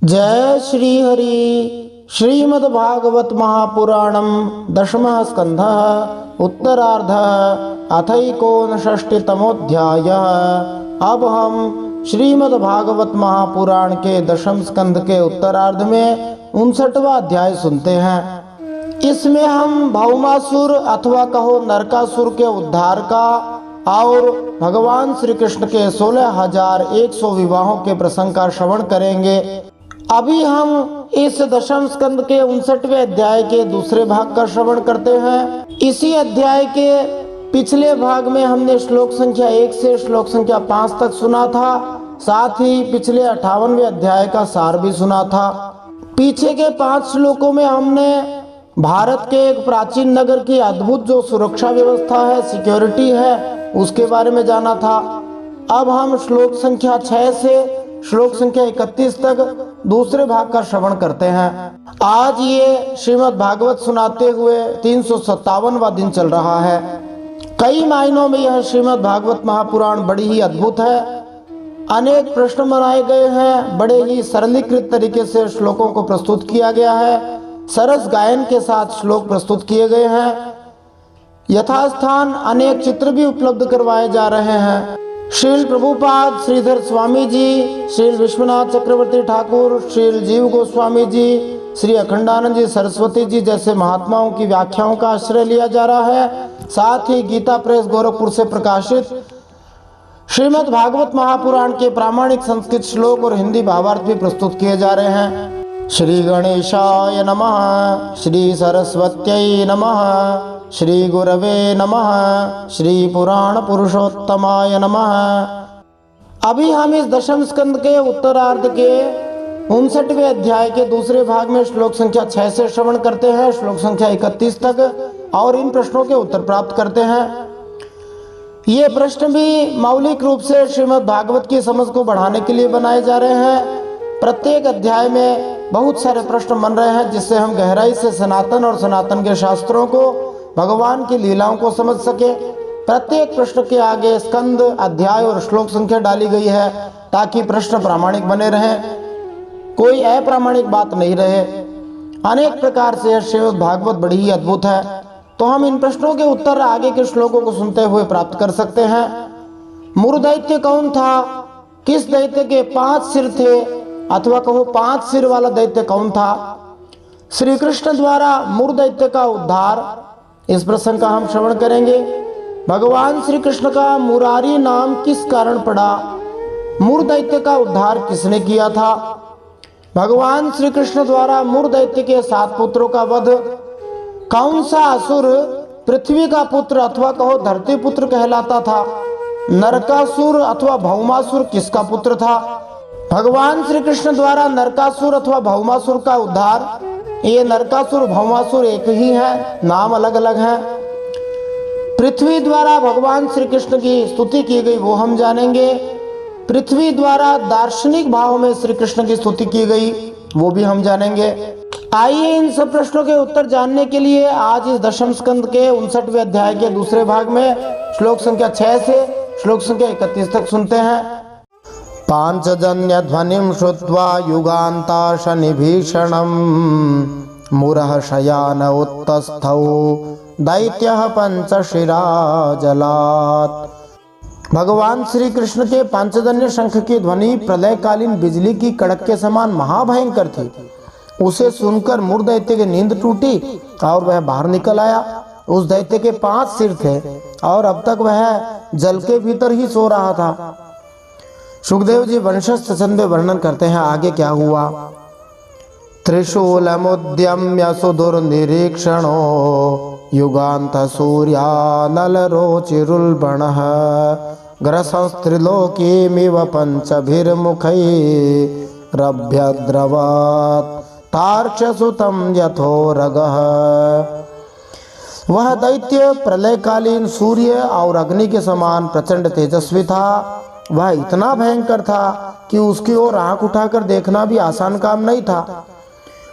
जय श्री हरि। श्रीमद् भागवत महापुराणम दशमः स्कंधः उत्तरार्धः अथैकोनषष्टितमोऽध्यायः। अब हम श्रीमद् भागवत महापुराण के दशम स्कंध के उत्तरार्ध में 59वां अध्याय सुनते हैं। इसमें हम भौमासुर अथवा कहो नरकासुर के उद्धार का और भगवान श्री कृष्ण के 16,100 विवाहों के प्रसंग का श्रवण करेंगे। अभी हम इस दशम स्कंद के 59वें अध्याय के दूसरे भाग का श्रवण करते हैं। इसी अध्याय के पिछले भाग में हमने श्लोक संख्या 1 से श्लोक संख्या 5 तक सुना था, साथ ही पिछले 58वें अध्याय का सार भी सुना था। पीछे के 5 श्लोकों में हमने भारत के एक प्राचीन नगर की अद्भुत जो सुरक्षा व्यवस्था है, सिक्योरिटी है, उसके बारे में जाना था। अब हम श्लोक संख्या 6 से श्लोक संख्या 31 तक दूसरे भाग का श्रवण करते हैं। आज ये श्रीमद् भागवत सुनाते हुए 357वां दिन चल रहा है। कई मायनों में यह श्रीमद् भागवत महापुराण बड़ी ही अद्भुत है। अनेक प्रश्न बनाए गए हैं, बड़े ही सरलीकृत तरीके से श्लोकों को प्रस्तुत किया गया है। सरस गायन के साथ श्लोक प्रस्तुत किए गए हैं। यथास्थान अनेक चित्र भी उपलब्ध करवाए जा रहे हैं। श्रील प्रभुपाद श्रीधर स्वामी जी, श्रील विश्वनाथ चक्रवर्ती ठाकुर, श्रील जीव गोस्वामी जी, श्री अखंडानंद जी सरस्वती जी जैसे महात्माओं की व्याख्याओं का आश्रय लिया जा रहा है। साथ ही गीता प्रेस गोरखपुर से प्रकाशित श्रीमद् भागवत महापुराण के प्रामाणिक संस्कृत श्लोक और हिंदी भावार्थ भी प्रस्तुत किए जा रहे हैं। श्री गणेशाय नमः, श्री सरस्वत्यै नमः, श्री गुरवे नमः, श्री पुराण पुरुषोत्तमाय नमः। अभी हम इस दशम स्कंद के उत्तरार्ध के 59वें अध्याय के दूसरे भाग में श्लोक संख्या 6 से श्रवण करते हैं, श्लोक संख्या 31 तक, और इन प्रश्नों के उत्तर प्राप्त करते हैं। ये प्रश्न भी मौलिक रूप से श्रीमद् भागवत की समझ को बढ़ाने के लिए बनाए जा रहे हैं। प्रत्येक अध्याय में बहुत सारे प्रश्न बन रहे हैं, जिससे हम गहराई से सनातन और सनातन के शास्त्रों को, भगवान की लीलाओं को समझ सके। प्रत्येक प्रश्न के आगे स्कंद, अध्याय और श्लोक संख्या डाली गई है, ताकि प्रश्न प्रामाणिक बने रहें, कोई अप्रामाणिक बात नहीं रहे। अनेक प्रकार से श्रीमद् भागवत बड़ी ही अद्भुत है, तो हम इन प्रश्नों के उत्तर आगे के श्लोकों को सुनते हुए प्राप्त कर सकते हैं। मूर दैत्य कौन था? किस दैत्य के 5 सिर थे, अथवा कहो 5 सिर वाला दैत्य कौन था? श्री कृष्ण द्वारा मूर दैत्य का उद्धार, इस प्रसंग का हम श्रवण करेंगे। भगवान श्री कृष्ण का मुरारी नाम किस कारण पड़ा? मूर दैत्य का उद्धार किसने किया था? भगवान श्री कृष्ण द्वारा मूर दैत्य के 7 पुत्रों का वध, कौन सा असुर पृथ्वी का पुत्र अथवा कहो धरती पुत्र कहलाता था? नरकासुर अथवा भौमासुर किसका पुत्र था? भगवान श्री कृष्ण द्वारा नरकासुर अथवा भौमासुर का उद्धार, ये नरकासुर भौमासुर एक ही है, नाम अलग अलग हैं। पृथ्वी द्वारा भगवान श्री कृष्ण की स्तुति की गई, वो हम जानेंगे। पृथ्वी द्वारा दार्शनिक भाव में श्री कृष्ण की स्तुति की गई, वो भी हम जानेंगे। आइए इन सब प्रश्नों के उत्तर जानने के लिए आज इस दशम स्कंद के 59वें अध्याय के दूसरे भाग में श्लोक संख्या 6 से श्लोक संख्या 31 तक सुनते हैं। पांचजन्य ध्वनिं श्रुत्वा युगान्ता शनिभीषणं मुरः शयान उत्तस्थौ दैत्यः पंचशिरा जलात्। भगवान श्री कृष्ण के पांचजन्य शंख की ध्वनि प्रलयकालीन बिजली की कड़क के समान महाभयंकर थी। उसे सुनकर मूर दैत्य की नींद टूटी और वह बाहर निकल आया। उस दैत्य के 5 सिर थे और अब तक वह जल के भीतर ही सो रहा था। सुखदेव जी वंशस्थ छंद में वर्णन करते हैं, आगे क्या हुआ। त्रिशूलमुद्यम्य सुदुर्निरीक्षणो युगान्त सूर्यानल रोचिरुल्बणः ग्रसंस्त्रिलोकीमिव पंचभिर्मुखैरभ्यद्रवात् तार्क्ष्यसुतं यथोरगः। वह दैत्य प्रलयकालीन सूर्य और अग्नि के समान प्रचंड तेजस्वी था। वह इतना भयंकर था कि उसकी ओर आंख उठाकर देखना भी आसान काम नहीं था।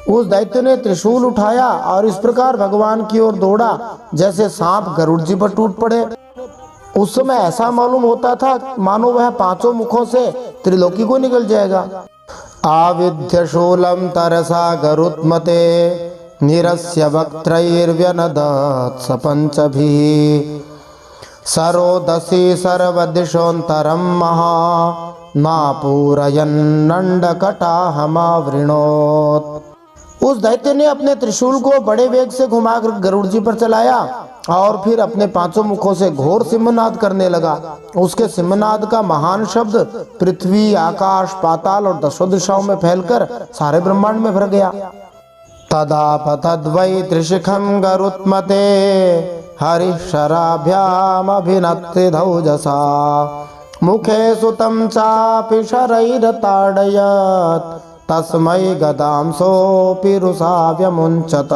उस दैत्य ने त्रिशूल उठाया और इस प्रकार भगवान की ओर दौड़ा जैसे सांप गरुड़ जी पर टूट पड़े। उस समय ऐसा मालूम होता था मानो वह 5 मुखों से त्रिलोकी को निकल जाएगा। आविध्य शूलं तरसा गरुत्मते निरस्य वक्त्रैर्व्यनदत् सपञ्चभिः सरोदसी सर्वदिशोऽन्तरं महा नापूरयन्नण्डकटाहमावृणोत्। उस दैत्य ने अपने त्रिशूल को बड़े वेग से घुमाकर गरुड़ जी पर चलाया और फिर अपने पांचों मुखों से घोर सिंहनाद करने लगा। उसके सिंहनाद का महान शब्द पृथ्वी, आकाश, पाताल और दशों दिशाओं में फैलकर सारे ब्रह्मांड में भर गया। तदापतद्वै त्रिशिखं गरुत्मते हरिशराभ्यामभिनत्तिधौजसा मुखे सुतं चापि शरैरताडयत् तस्मै गदां सोऽपि रुषा व्यमुञ्चत।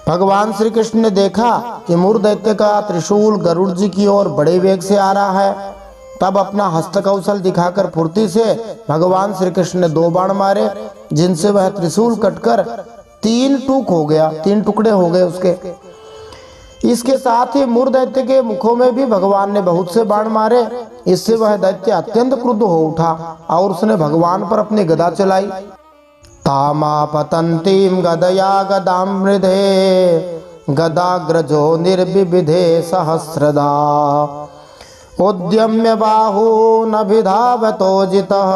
भगवान श्री कृष्ण ने देखा कि मूर दैत्य का त्रिशूल गरुड़ जी की ओर बड़े वेग से आ रहा है। तब अपना हस्त कौशल दिखाकर फुर्ती से भगवान श्री कृष्ण ने 2 बाण मारे, जिनसे वह त्रिशूल कटकर 3 टुकड़े हो गए उसके। इसके साथ ही मूर दैत्य के मुखों में भी भगवान ने बहुत से बाण मारे। इससे वह दैत्य अत्यंत क्रुद्ध हो उठा और उसने भगवान पर अपनी गदा चलाई। तामापतंतीं गदया गदां मृधे गदाग्रजो निर्विविधे सहस्रदा उद्यम्य बाहूनभिधावतो जितः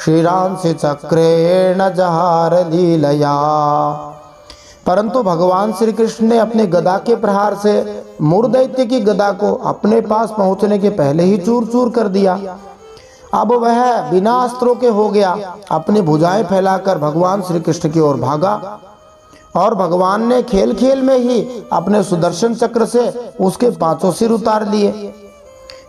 शिरांसि चक्रेण जहार लीलया। परंतु भगवान श्री कृष्ण ने अपने गदा के प्रहार से मूर दैत्य की गदा को अपने पास पहुंचने के पहले ही चूर चूर कर दिया। अब वह बिना अस्त्रों के हो गया, अपनी भुजाएं फैलाकर भगवान श्री कृष्ण की ओर भागा और भगवान ने खेल खेल में ही अपने सुदर्शन चक्र से उसके 5 सिर उतार लिए।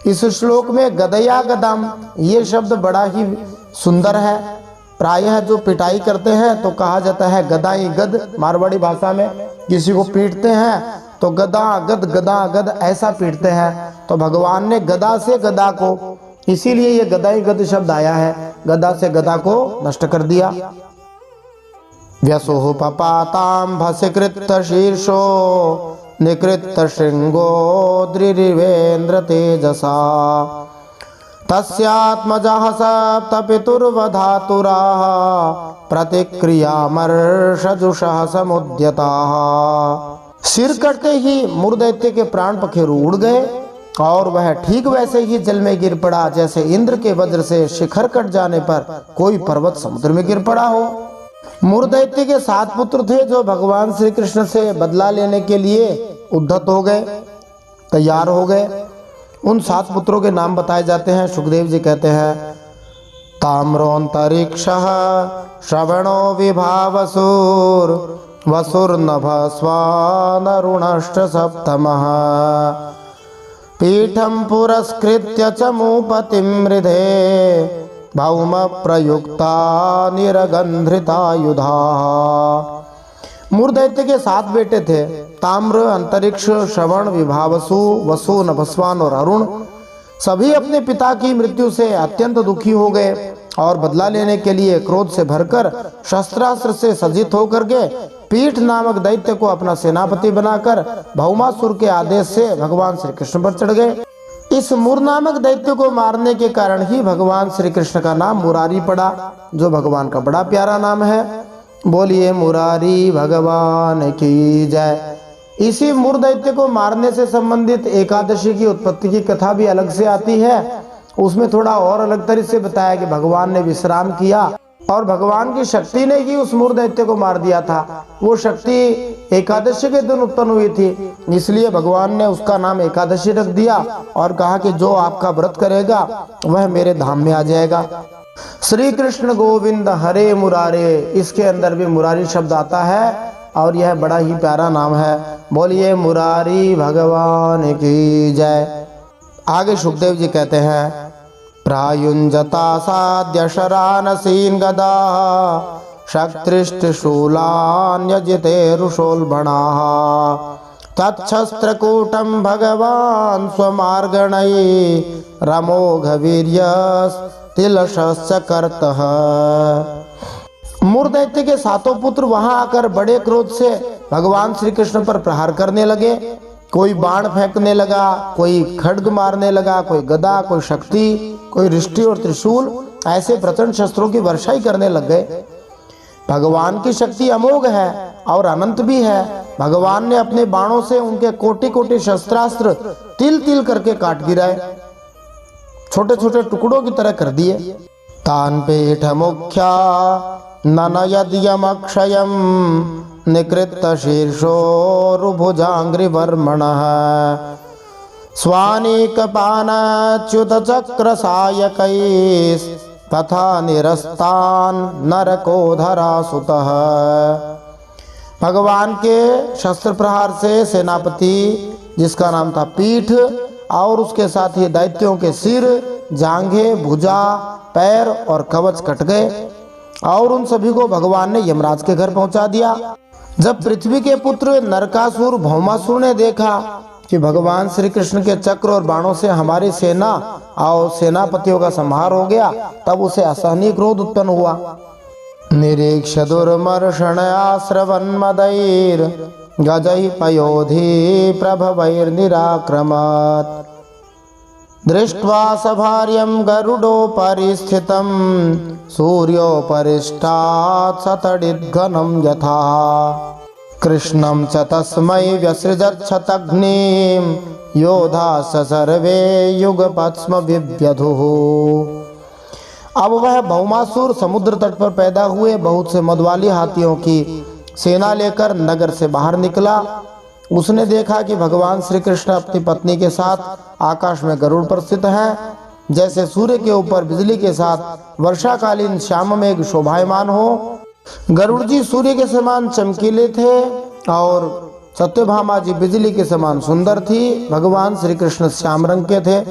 इस श्लोक में गदया गदाम ये शब्द बड़ा ही सुंदर है। प्रायः जो पिटाई करते हैं तो कहा जाता है गदाई गद। मारवाड़ी भाषा में किसी को पीटते हैं तो गदा गद ऐसा पीटते हैं। तो भगवान ने गदा से गदा को, इसीलिए ये गदाई गद शब्द आया है, गदा से गदा को नष्ट कर दिया। व्यसुः पपातां भसिकृत्य शीर्षो निकृत्य शृंगो द्रिरिवेन्द्र तेजसा तस्यात्मजः सप्तपितुर्वधातुराः प्रतिक्रियामर्षजुषः समुद्यताः। सिर कटते ही मूर दैत्य के प्राण पखेरु उड़ गए और वह ठीक वैसे ही जल में गिर पड़ा जैसे इंद्र के वज्र से शिखर कट जाने पर कोई पर्वत समुद्र में गिर पड़ा हो। मूर दैत्य के 7 पुत्र थे जो भगवान श्री कृष्ण से बदला लेने के लिए उद्धत हो गए, तैयार हो गए। उन 7 पुत्रों के नाम बताए जाते हैं। सुखदेव जी कहते हैं ताम्रोऽन्तरिक्षः श्रवणो विभावसुर वसुर्नभः स्वानरुणश्च सप्तमः पीठं पुरस्कृत्य च मूपतिं मृधे भौम प्रयुक्ता निरगंधृतायुधा। मूर दैत्य के 7 बेटे थे, ताम्र, अंतरिक्ष, श्रवण, विभावसु, वसु, नभस्वान और अरुण। सभी अपने पिता की मृत्यु से अत्यंत दुखी हो गए और बदला लेने के लिए क्रोध से भरकर शस्त्रास्त्र से सज्जित होकर के पीठ नामक दैत्य को अपना सेनापति बनाकर भौमासुर के आदेश से भगवान श्री कृष्ण पर चढ़ गए। इस मूर नामक दैत्य को मारने के कारण ही भगवान श्री कृष्ण का नाम मुरारी पड़ा, जो भगवान का बड़ा प्यारा नाम है। बोलिए मुरारी भगवान की जय। इसी मूर दैत्य को मारने से संबंधित एकादशी की उत्पत्ति की कथा भी अलग से आती है। उसमें थोड़ा और अलग तरीके से बताया कि भगवान ने विश्राम किया और भगवान की शक्ति ने ही उस मूर दैत्य को मार दिया था। वो शक्ति एकादशी के दिन उत्पन्न हुई थी, इसलिए भगवान ने उसका नाम एकादशी रख दिया और कहा कि जो आपका व्रत करेगा वह मेरे धाम में आ जाएगा। श्री कृष्ण गोविंद हरे मुरारे, इसके अंदर भी मुरारी शब्द आता है और यह बड़ा ही प्यारा नाम है। बोलिए मुरारी भगवान की जय। आगे सुखदेव जी कहते हैं प्रायुंजता साध्य शरानसीन गदा शक्तिष्ट शूलान्यजिते ऋषोल्बणाः तच्छस्त्रकूटं भगवान स्वमार्गणै रमोघवीर्यस्तिलशश्च कर्तः। मूर दैत्य के 7 पुत्र वहां आकर बड़े क्रोध से भगवान श्री कृष्ण पर प्रहार करने लगे। कोई बाण फेंकने लगा, कोई खड्ग मारने लगा, कोई गदा, कोई शक्ति, कोई रिष्टि और त्रिशूल ऐसे प्रचंड शस्त्रों की वर्षा ही करने लग गए। भगवान की शक्ति अमोघ है और अनंत भी है। भगवान ने अपने बाणों से उनके कोटि कोटि शस्त्रास्त्र तिल तिल करके काट गिराए, छोटे छोटे टुकड़ों की तरह कर दिए। तान पीठ मुख्या ननयद्यम अक्षयम निकृत शीर्षोरुभुजांग्रिवर्मणः स्वानीकपानच्युत चक्र सायकैस् तथा निरस्तान नरकोधरासुतः। भगवान के शस्त्र प्रहार से सेनापति जिसका नाम था पीठ और उसके साथ ही दैत्यों के सिर, जांघें, भुजा, पैर और कवच कट गए और उन सभी को भगवान ने यमराज के घर पहुंचा दिया। जब पृथ्वी के पुत्र नरकासुर भौमासुर ने देखा कि भगवान श्री कृष्ण के चक्र और बाणों से हमारी सेना और सेनापतियों का संहार हो गया, तब उसे असहनीय क्रोध उत्पन्न हुआ। निरीक्ष दुर्मर्षण आश्रवन्मदैर गजै पयोधि प्रभवैर्निराक्रमत् दृष्ट्वा सभार्यं गरुडोपरि स्थितं सूर्योपरिष्टात् सतडिद्घनं यथा कृष्णं च तस्मै व्यसृजच्छतग्निं योधास सर्वे युगपत्स्म बिभ्यधुः। अब वह भौमासुर समुद्र तट पर पैदा हुए बहुत से मदवाली हाथियों की सेना लेकर नगर से बाहर निकला। उसने देखा कि भगवान श्री कृष्ण अपनी पत्नी के साथ आकाश में गरुड़ पर स्थित हैं, जैसे सूर्य के ऊपर बिजली के साथ वर्षाकालीन श्याम मेघ शोभायमान हो। गरुड़ जी सूर्य के समान चमकीले थे और सत्यभामा जी बिजली के समान सुंदर थी। भगवान श्री कृष्ण श्याम रंग के थे,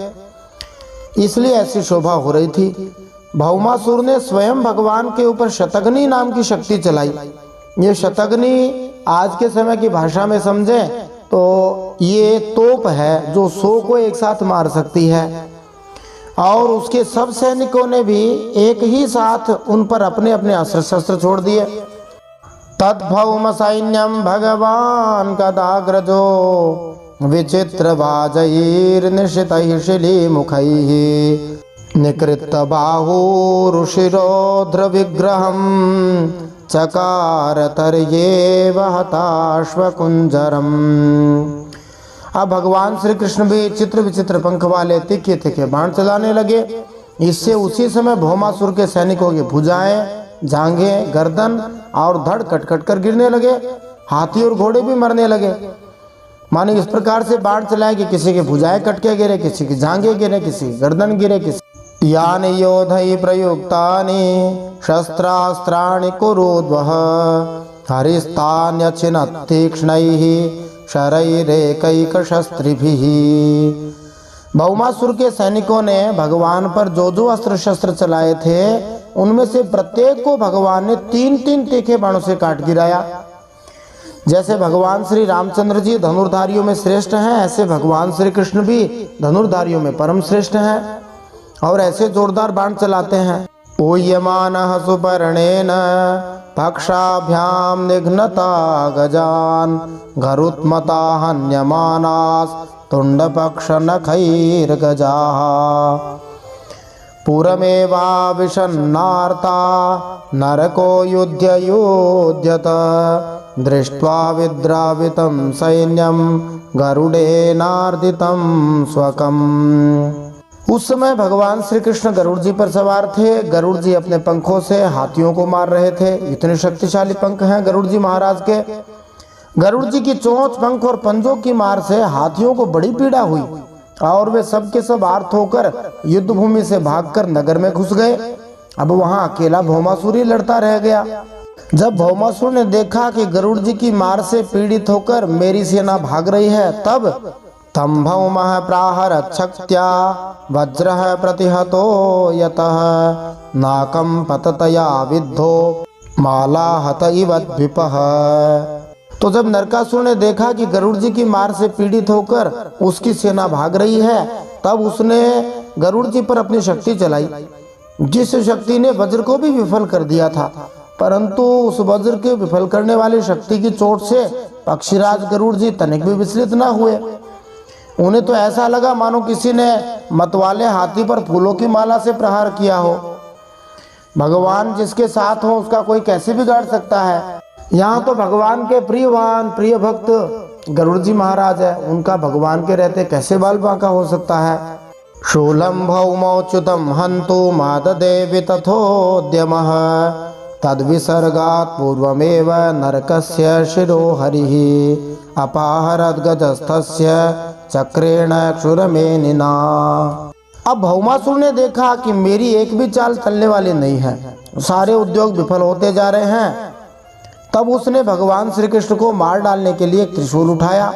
इसलिए ऐसी शोभा हो रही थी। भौमासुर ने स्वयं भगवान के ऊपर शतघ्नी नाम की शक्ति चलाई। ये शतघ्नी आज के समय की भाषा में समझे तो ये तोप है जो 100 को एक साथ मार सकती है, और उसके सब सैनिकों ने भी एक ही साथ उन पर अपने अपने अस्त्र शस्त्र छोड़ दिए। तद्भौम सैन्यम भगवान कदाग्रजो विचित्र बाजैर निशितैः शिलीमुखैः निकृत्त बाहुरुशिरोध्र विग्रहं चकार तर्येव हताश्वकुंजरम। अब भगवान श्री कृष्ण भी चित्र विचित्र पंख वाले तीखे तीखे बाण चलाने लगे। इससे उसी समय भौमासुर के सैनिकों की भुजाएं, जांघें, गर्दन और धड़ कट कर गिरने लगे। हाथी और घोड़े भी मरने लगे। माने इस प्रकार से बाण चलाए कि किसी की भुजाएं कट के गिरे, किसी की जांघें गिरे, किसी की गर्दन गिरे, किसी यानि योधै प्रयुक्तानि शस्त्रास्त्राणि कुरुद्वः हरिस्तान्यचिनत् तीक्ष्णैः शरैरेकैकशस्त्रिभिः। भौमासुर के सैनिकों ने भगवान पर जो जो अस्त्र शस्त्र चलाए थे उनमें से प्रत्येक को भगवान ने 3-3 तीखे बाणों से काट गिराया। जैसे भगवान श्री रामचंद्र जी धनुर्धारियों में श्रेष्ठ हैं, ऐसे भगवान श्री कृष्ण भी धनुर्धारियों में परम श्रेष्ठ हैं और ऐसे जोरदार बाण चलाते हैं। ऊयमानः सुपर्णेन पक्षाभ्याम निघ्नता गजान गरुत्मता हन्यमानास् तुंडपक्ष नखैर्गजाः पुरमेवाविशन्नार्ता नरको युध्य योध्यत दृष्ट्वा विद्रावितं सैन्यं गरुडेनार्दितं स्वकम्। उस समय भगवान श्री कृष्ण गरुड़ जी पर सवार थे। गरुड़ जी अपने पंखों से हाथियों को मार रहे थे। इतने शक्तिशाली पंख हैं गरुड़ जी महाराज के। गरुड़ जी की चोंच, पंख और पंजों की मार से हाथियों को बड़ी पीड़ा हुई और वे सब के सब आर्त होकर युद्ध भूमि से भागकर नगर में घुस गए। अब वहां अकेला भौमासुर ही लड़ता रह गया। जब भौमासुर ने देखा कि गरुड़ जी की मार से पीड़ित होकर मेरी सेना भाग रही है, तब तम भौमः प्राहरच्छक्त्या वज्रः प्रतिहतो यतः नाकं पततया विद्धो मालाहत इव द्विपः। तो जब नरकासुर ने देखा कि गरुड़ जी की मार से पीड़ित होकर उसकी सेना भाग रही है, तब उसने गरुड़ जी पर अपनी शक्ति चलाई, जिस शक्ति ने वज्र को भी विफल कर दिया था। परंतु उस वज्र के विफल करने वाली शक्ति की चोट से पक्षीराज गरुड़ जी तनिक भी विचलित न हुए। उन्हें तो ऐसा लगा मानो किसी ने मतवाले हाथी पर फूलों की माला से प्रहार किया हो। भगवान जिसके साथ हो उसका कोई कैसे बिगाड़ सकता है। यहाँ तो भगवान के प्रियवान प्रिय भक्त गरुड़ जी महाराज है, उनका भगवान के रहते कैसे बाल बांका हो सकता है। शूलम भौमोच्युतम हंतु माददेवि तथोद्यमः तद्विसर्गात् पूर्वमेव नरकस्य शिरो हरिः अपाहरद् गजस्थस्य चक्रेण क्षुरमेनिना। अब भौमासुर ने देखा कि मेरी एक भी चाल चलने वाली नहीं है, सारे उद्योग विफल होते जा रहे हैं। तब उसने भगवान श्री कृष्ण को मार डालने के लिए त्रिशूल उठाया,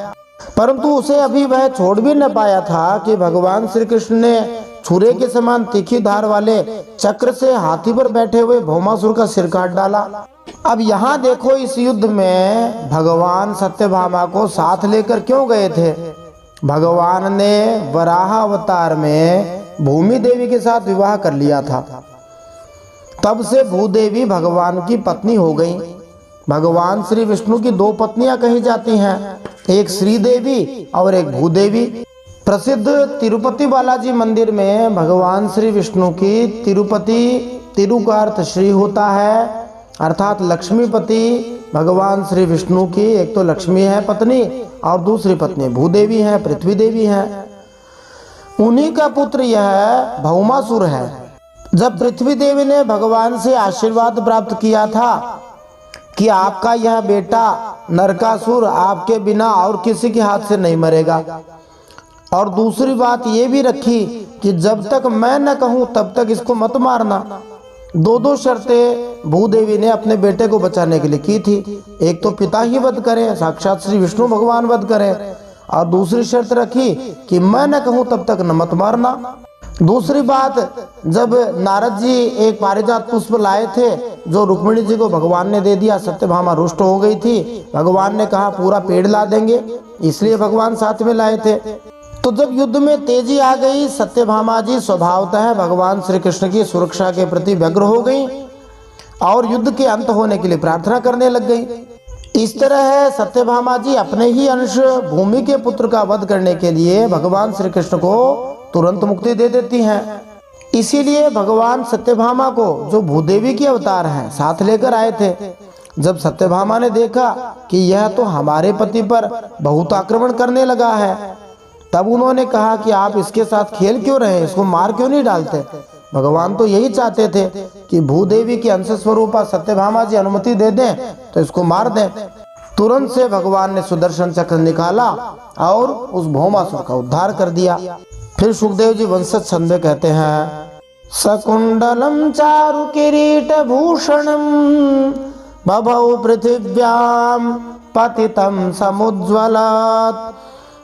परंतु उसे अभी वह छोड़ भी न पाया था कि भगवान श्री कृष्ण ने छुरे के समान तीखी धार वाले चक्र से हाथी पर बैठे हुए भौमासुर का सिर काट डाला। अब यहाँ देखो, इस युद्ध में भगवान सत्यभामा को साथ लेकर क्यों गए थे। भगवान ने वराह अवतार में भूमि देवी के साथ विवाह कर लिया था, तब से भूदेवी भगवान की पत्नी हो गई। भगवान श्री विष्णु की दो पत्नियां कही जाती हैं, एक श्री देवी और एक भूदेवी। प्रसिद्ध तिरुपति बालाजी मंदिर में भगवान श्री विष्णु की तिरु का अर्थ श्री होता है, अर्थात लक्ष्मीपति। भगवान श्री विष्णु की एक तो लक्ष्मी है पत्नी और दूसरी पत्नी भूदेवी है, पृथ्वी देवी है। उन्हीं का पुत्र यह भौमासुर है। जब पृथ्वी देवी ने भगवान से आशीर्वाद प्राप्त किया था कि आपका यह बेटा नरकासुर आपके बिना और किसी के हाथ से नहीं मरेगा, और दूसरी बात ये भी रखी कि जब तक मैं न कहूं तब तक इसको मत मारना। दो शर्तें भूदेवी ने अपने बेटे को बचाने के लिए की थी। एक तो पिता ही वध करें, साक्षात श्री विष्णु भगवान वध करें, और दूसरी शर्त रखी कि मैं न कहूं तब तक न मत मारना। दूसरी बात, जब नारद जी एक पारिजात पुष्प लाए थे जो रुक्मिणी जी को भगवान ने दे दिया, सत्यभामा रुष्ट हो गई थी। भगवान ने कहा पूरा पेड़ ला देंगे, इसलिए भगवान साथ में लाए थे। तो जब युद्ध में तेजी आ गई, सत्यभामा जी स्वभावतः भगवान श्री कृष्ण की सुरक्षा के प्रति व्यग्र हो गई और युद्ध के अंत होने के लिए प्रार्थना करने लग गई। इस तरह सत्यभामा जी अपने ही अंश भूमि के पुत्र का वध करने के लिए भगवान श्री कृष्ण को तुरंत मुक्ति दे देती हैं। इसीलिए भगवान सत्यभामा को, जो भूदेवी की अवतार हैं, साथ लेकर आए थे। जब सत्यभामा ने देखा कि यह तो हमारे पति पर बहुत आक्रमण करने लगा है, तब उन्होंने कहा कि आप इसके साथ खेल क्यों रहे, इसको मार क्यों नहीं डालते। भगवान तो यही चाहते थे कि भूदेवी की अंश स्वरूपा सत्यभामा जी अनुमति दे दें तो इसको मार दें। तुरंत से भगवान ने सुदर्शन चक्र निकाला और उस भौमासुर का उद्धार कर दिया। फिर सुखदेव जी वंशज छंद में कहते हैं, सकुंडलम चारु किरीट भूषणम बभौ पृथिव्याम पतितम समुज्ज्वलात्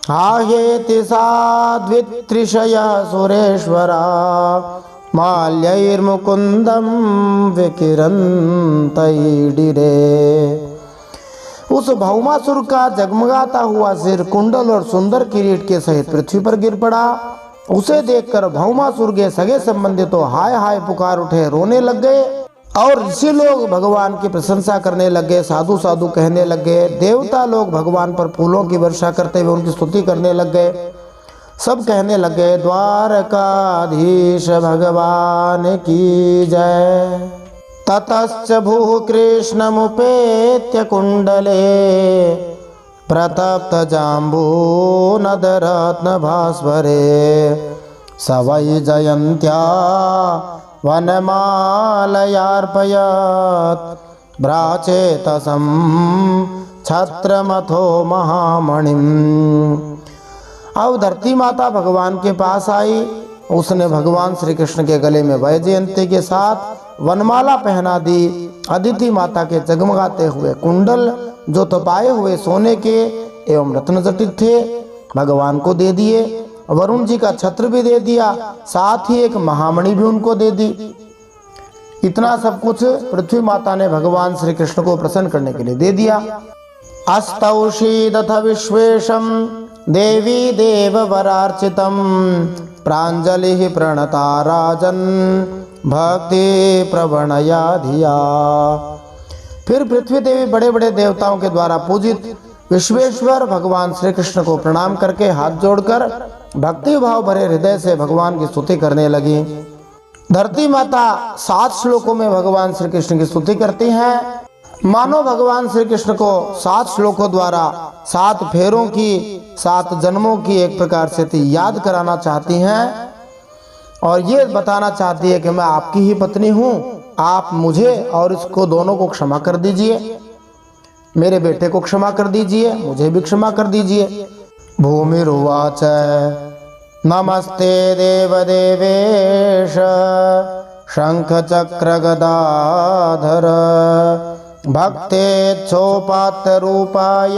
आहेति साद्वित्रिशयः सुरेश्वरा माल्यैर्मुकुन्दं विकिरन्तैडिरे। उस भौमासुर का जगमगाता हुआ सिर कुंडल और सुंदर किरीट के सहित पृथ्वी पर गिर पड़ा। उसे देखकर भौमासुर के सगे संबंधी तो हाय हाय पुकार उठे, रोने लग गए, और ऋषि लोग भगवान की प्रशंसा करने लगे, साधु साधु कहने लगे। देवता लोग भगवान पर फूलों की वर्षा करते हुए उनकी स्तुति करने लग गए। सब कहने लगे, द्वारकाधीश भगवान की जय। ततश्च भू कृष्णमुपेत्य कुंडले प्रतप्त जाम्बू नदरत्न भास्वरे सवै जयन्त्या वनमालयार्पयत् भ्राचेतसं छत्रमथो महामणिम्। अब धरती माता भगवान के पास आई। उसने भगवान श्री कृष्ण के गले में वैजयंती के साथ वनमाला पहना दी। अदिति माता के जगमगाते हुए कुंडल, जो तपाए हुए सोने के एवं रत्न जटित थे, भगवान को दे दिए। वरुण जी का छत्र भी दे दिया, साथ ही एक महामणि भी उनको दे दी। इतना सब कुछ पृथ्वी माता ने भगवान श्री कृष्ण को प्रसन्न करने के लिए दे दिया। अस्तौषीदथ विश्वेशम देवी देव वरार्चितम प्रांजलि प्रणता राजन भक्ति प्रवणया धिया। फिर पृथ्वी देवी बड़े बड़े देवताओं के द्वारा पूजित विश्वेश्वर भगवान श्री कृष्ण को प्रणाम करके हाथ जोड़कर भक्ति भाव भरे हृदय से भगवान की स्तुति करने लगी। धरती माता 7 श्लोकों में भगवान श्री कृष्ण की स्तुति करती हैं। मानो भगवान श्री कृष्ण को 7 श्लोकों द्वारा 7 फेरों की 7 जन्मों की एक प्रकार से याद कराना चाहती हैं और ये बताना चाहती है कि मैं आपकी ही पत्नी हूँ, आप मुझे और इसको दोनों को क्षमा कर दीजिए, मेरे बेटे को क्षमा कर दीजिए, मुझे भी क्षमा कर दीजिए। भूमिरुवाच नमस्ते देवदेवेश शंख चक्र गदाधर भक्तेच्छोपात्र रूपाय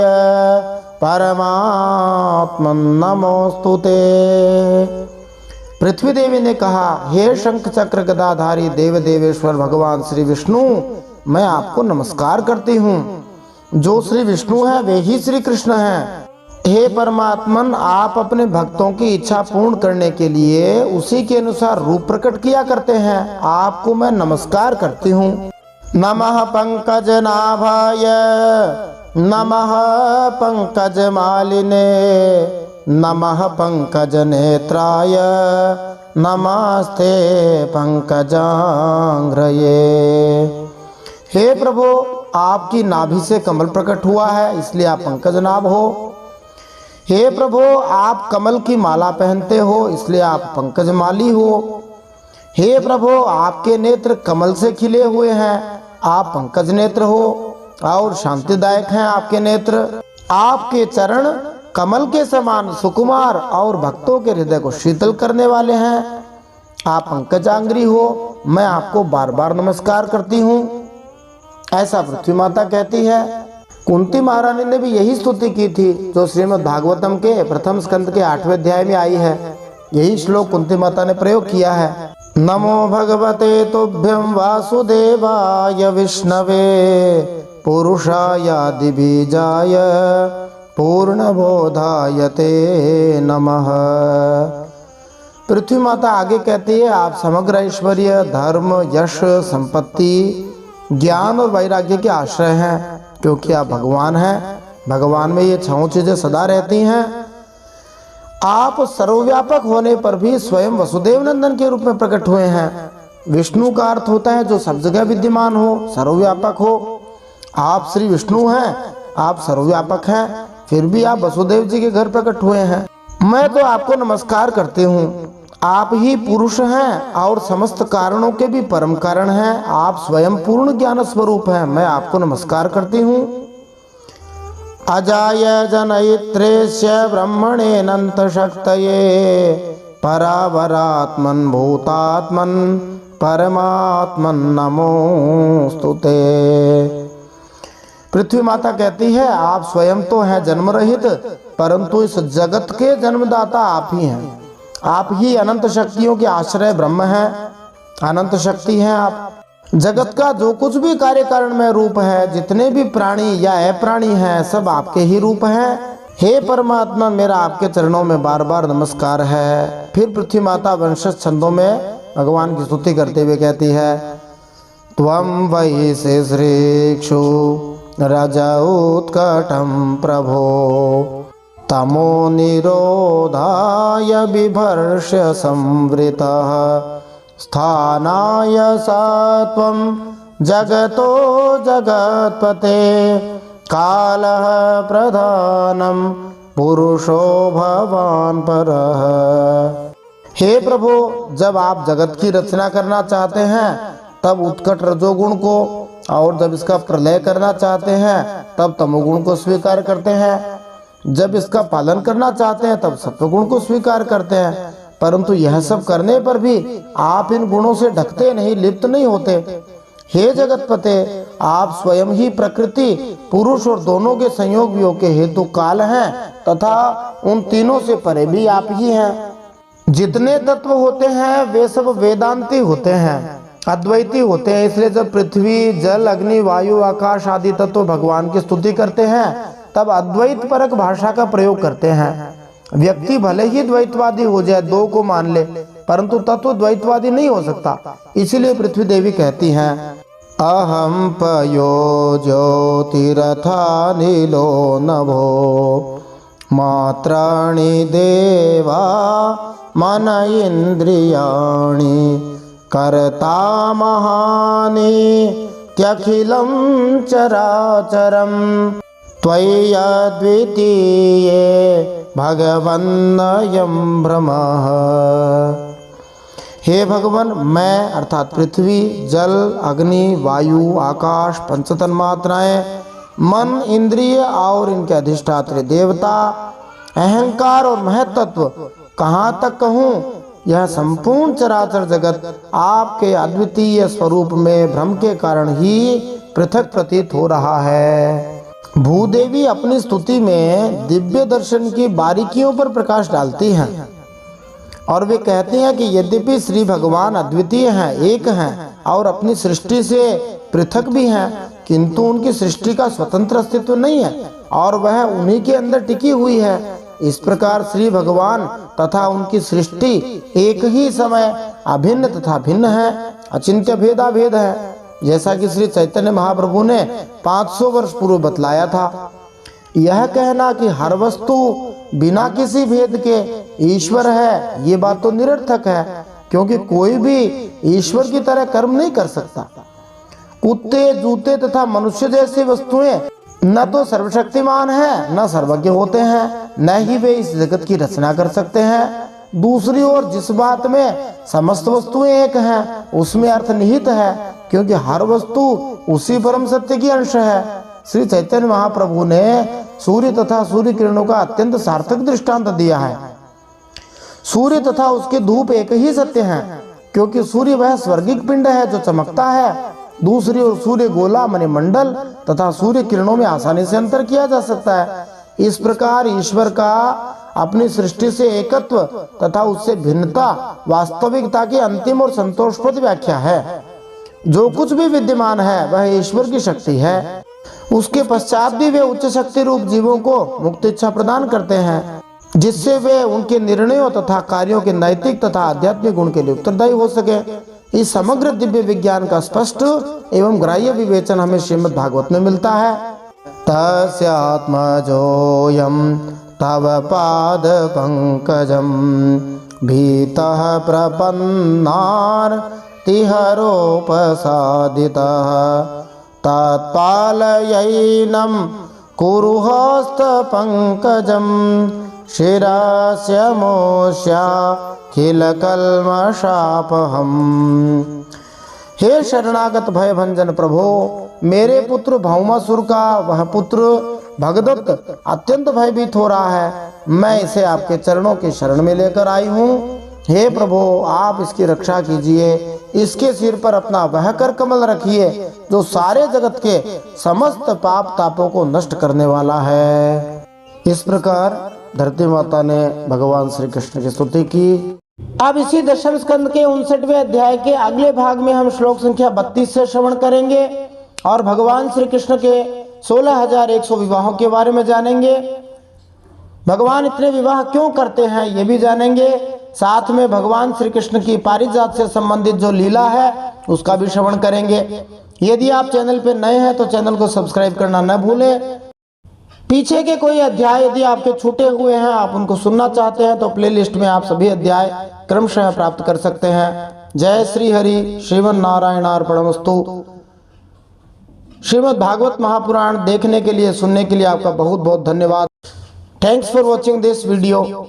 परमात्मन नमोस्तुते। पृथ्वी देवी ने कहा, हे शंख चक्र गदाधारी देव देवेश्वर भगवान श्री विष्णु, मैं आपको नमस्कार करती हूँ। जो श्री विष्णु है वे ही श्री कृष्ण हैं। हे परमात्मन, आप अपने भक्तों की इच्छा पूर्ण करने के लिए उसी के अनुसार रूप प्रकट किया करते हैं। आपको मैं नमस्कार करती हूँ। नमः पंकज नाभाय नमः पंकज मालिने नमः पंकज नेत्राय नमस्ते पंकजांग्रये। हे प्रभु, आपकी नाभि से कमल प्रकट हुआ है, इसलिए आप पंकज नाभ हो। हे प्रभु, आप कमल की माला पहनते हो, इसलिए आप पंकज माली हो। हे प्रभु, आपके नेत्र कमल से खिले हुए हैं, आप पंकज नेत्र हो और शांतिदायक हैं आपके नेत्र। आपके चरण कमल के समान सुकुमार और भक्तों के हृदय को शीतल करने वाले हैं। आप पंकजांग्री हो, मैं आपको बार बार नमस्कार करती हूँ। ऐसा पृथ्वी माता कहती है। कुंती महारानी ने भी यही स्तुति की थी जो श्रीमद् भागवतम के प्रथम स्कंद के 8वें अध्याय में आई है। यही श्लोक कुंती माता ने प्रयोग किया है। नमो भगवते तुभ्यं वासुदेवाय विष्णवे पुरुषाय बीजाय पूर्णबोधाय ते नमः। पृथ्वी माता आगे कहती है, आप समग्र ऐश्वर्य, धर्म, यश, संपत्ति, ज्ञान और वैराग्य के आश्रय हैं, क्योंकि आप भगवान हैं। भगवान में ये 6 चीजें सदा रहती हैं। आप सर्वव्यापक होने पर भी स्वयं वसुदेव नंदन के रूप में प्रकट हुए हैं। विष्णु का अर्थ होता है जो सब जगह विद्यमान हो, सर्वव्यापक हो। आप श्री विष्णु हैं, आप सर्वव्यापक हैं, फिर भी आप वसुदेव जी के घर प्रकट हुए हैं। मैं तो आपको नमस्कार करती हूँ। आप ही पुरुष हैं और समस्त कारणों के भी परम कारण हैं। आप स्वयं पूर्ण ज्ञान स्वरूप हैं। मैं आपको नमस्कार करती हूँ। अजाय जनयित्रेस्य ब्रह्मणेऽनंत शक्तये परावरात्मन भूतात्मन परमात्मन नमोस्तुते। पृथ्वी माता कहती है, आप स्वयं तो हैं जन्म रहित, परंतु इस जगत के जन्मदाता आप ही हैं। आप ही अनंत शक्तियों के आश्रय ब्रह्म हैं, अनंत शक्ति हैं आप। जगत का जो कुछ भी कार्य कारण में रूप है, जितने भी प्राणी या अप्राणी हैं, सब आपके ही रूप हैं। हे परमात्मा, मेरा आपके चरणों में बार बार नमस्कार है। फिर पृथ्वी माता वंशज छंदों में भगवान की स्तुति करते हुए कहती है, त्वं वै शिश्रीक्षु रजोत्कटं प्रभो तमो निरोधाय बिभर्ष्य संवृतः स्थानाय सत्वं जगतो जगत्पते कालः प्रधानं पुरुषो भवान् परः। हे प्रभु, जब आप जगत की रचना करना चाहते हैं तब उत्कट रजोगुण को, और जब इसका प्रलय करना चाहते हैं तब तमोगुण को स्वीकार करते हैं। जब इसका पालन करना चाहते हैं तब सत्वगुण को स्वीकार करते हैं। परंतु यह सब करने पर भी आप इन गुणों से ढकते नहीं, लिप्त नहीं होते। हे जगतपते, आप स्वयं ही प्रकृति, पुरुष और दोनों के संयोग वियोग के हेतु काल हैं तथा उन तीनों से परे भी आप ही हैं। जितने तत्व होते हैं वे सब वेदांती होते हैं, अद्वैती होते हैं। इसलिए जब पृथ्वी, जल, अग्नि, वायु, आकाश आदि तत्व भगवान की स्तुति करते हैं तब अद्वैत परक भाषा का प्रयोग करते हैं। व्यक्ति भले ही द्वैतवादी हो जाए, दो को मान ले, परंतु तत्व द्वैतवादी नहीं हो सकता। इसीलिए पृथ्वी देवी कहती हैं, अहम पयो ज्योतिरथा नीलो नभो मात्राणि देवा मन इंद्रियाणि कर्ता महानित्यखिलं चराचरं त्वयि अद्वितीये भगवन्नयं भ्रमः। हे भगवान, मैं अर्थात पृथ्वी, जल, अग्नि, वायु, आकाश, पंच तन्मात्राएं, मन, इंद्रिय और इनके अधिष्ठात्री देवता, अहंकार और महत्त्व, कहाँ तक कहूँ, यह संपूर्ण चराचर जगत आपके अद्वितीय स्वरूप में भ्रम के कारण ही पृथक प्रतीत हो रहा है। भूदेवी अपनी स्तुति में दिव्य दर्शन की बारीकियों पर प्रकाश डालती हैं और वे कहते हैं कि यद्यपि श्री भगवान अद्वितीय हैं, एक हैं और अपनी सृष्टि से पृथक भी हैं, किंतु उनकी सृष्टि का स्वतंत्र अस्तित्व नहीं है और वह उन्हीं के अंदर टिकी हुई है। इस प्रकार श्री भगवान तथा उनकी सृष्टि एक ही समय अभिन्न तथा भिन्न है, अचिंत्य भेदा भेद है, जैसा कि श्री चैतन्य महाप्रभु ने 500 वर्ष पूर्व बतलाया था। यह कहना कि हर वस्तु बिना किसी भेद के ईश्वर है, ये बात तो निरर्थक है, क्योंकि कोई भी ईश्वर की तरह कर्म नहीं कर सकता। कुत्ते, जूते तथा मनुष्य जैसी वस्तुएं न तो सर्वशक्तिमान है, न सर्वज्ञ होते हैं, न ही वे इस जगत की रचना कर सकते हैं। दूसरी ओर जिस बात में समस्त वस्तुएं एक हैं, उसमें अर्थ निहित है, क्योंकि हर वस्तु उसी परम सत्य की अंश है। श्री चैतन्य महाप्रभु ने सूर्य तथा सूर्य किरणों का अत्यंत सार्थक दृष्टांत दिया है। सूर्य तथा उसके धूप एक ही सत्य हैं, क्योंकि सूर्य वह स्वर्गिक पिंड है जो चमकता है। दूसरी ओर सूर्य गोला, मणिमंडल तथा सूर्य किरणों में आसानी से अंतर किया जा सकता है। इस प्रकार ईश्वर का अपनी सृष्टि से एकत्व तथा उससे भिन्नता वास्तविकता की अंतिम और संतोषप्रद व्याख्या है। जो कुछ भी विद्यमान है वह ईश्वर की शक्ति है। उसके पश्चात भी वे उच्च शक्ति रूप जीवों को मुक्त इच्छा प्रदान करते हैं, जिससे वे उनके निर्णयों तथा कार्यों के नैतिक तथा आध्यात्मिक गुण के लिए उत्तरदायी हो सके। इस समग्र दिव्य विज्ञान का स्पष्ट एवं ग्राह्य विवेचन हमें श्रीमद् भागवत में मिलता है। तस्यात्मजोऽयं तव पाद पंकजं भीतः प्रपन्नार्तिहरोपसादितः तत्पालयैनं कुरु हस्तपङ्कजं शिरस्य मोक्ष्याखिलकल्मषापहम्। हे शरणागत भय भंजन प्रभो, मेरे पुत्र भौमासुर का वह पुत्र भगदत्त अत्यंत भयभीत हो रहा है। मैं इसे आपके चरणों की शरण में लेकर आई हूँ। हे प्रभु, आप इसकी रक्षा कीजिए। इसके सिर पर अपना वह कर कमल रखिए जो सारे जगत के समस्त पाप तापों को नष्ट करने वाला है। इस प्रकार धरती माता ने भगवान श्री कृष्ण की स्तुति की। अब इसी दशम स्कंद के 59वें अध्याय के अगले भाग में हम श्लोक संख्या 32 से श्रवण करेंगे और भगवान श्री कृष्ण के 16,100 विवाहों के बारे में जानेंगे। भगवान इतने विवाह क्यों करते हैं ये भी जानेंगे। साथ में भगवान श्री कृष्ण की पारिजात से संबंधित जो लीला है उसका भी श्रवण करेंगे। यदि आप चैनल पर नए हैं तो चैनल को सब्सक्राइब करना न भूलें। पीछे के कोई अध्याय यदि आपके छूटे हुए हैं, आप उनको सुनना चाहते हैं तो प्लेलिस्ट में आप सभी अध्याय क्रमशः प्राप्त कर सकते हैं। जय श्री हरि। श्रीमन नारायणार्पणमस्तु। श्रीमद् भागवत महापुराण देखने के लिए, सुनने के लिए आपका बहुत बहुत धन्यवाद। Thanks for watching this video.